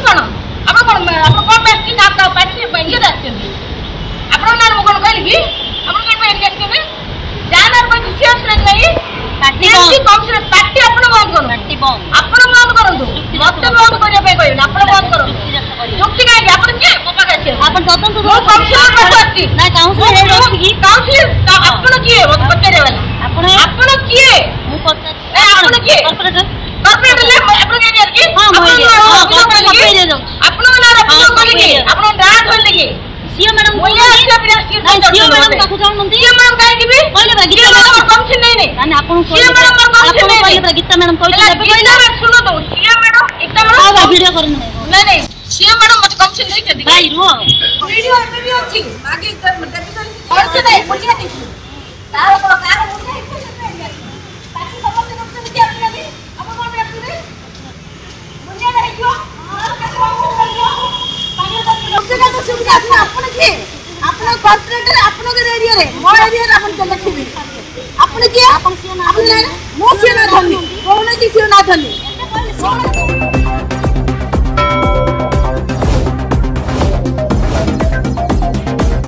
कौन आप कौन मैसेज आप पार्टी ये आछन आपण ना कौन कहली कि आपण कौन पे आछन जान और कोई सियास नहीं पार्टी काउंसिल पार्टी आपण बंद करो पार्टी बंद आपण बंद करंतु मत बंद करिया पे कहू आपण बंद करो जुक्ति काहे आपण के मोपा के आपण ततन तो काउंसिल पास आछि ना काउंसिल रे अछि कि काउंसिल आपण किए मत पकड़े वाला आपण किए मु पकड़ आपण किए कॉर्पोरेटर ले आपण के यार की आपण ना आपण करी आपण डाट होल लगे सीओ मैडम बोलिया सीओ मैडम काकू जान नंती सीओ मैडम काहे दिबे कहले बा गीता मैडम काउंसिल नहीं माने आपण सीओ मैडम काउंसिल नहीं कहले बा गीता मैडम कहले कहले सुनो तो सीओ मैडम एकदम हां वीडियो करने नहीं सीओ मैडम मत काउंसिल नहीं कर दी भाई रो वीडियो में भी अछि आगे एकदम डेपुटी और से नहीं बोलिया देखी तार को कार बोलिया बाकी समस्त लोग से क्या अपने अपन कौन व्यक्ति रे बोलिया नहीं क्यों और का काम कर दिया लोग का सुविधा अपना अपन के अपना कॉर्पोरेटर अपन के एरिया रे मो एरिया रे अपन चले छी अपन के अपन सियो ना अपन मो सियो ना धनी कोन की सियो ना धनी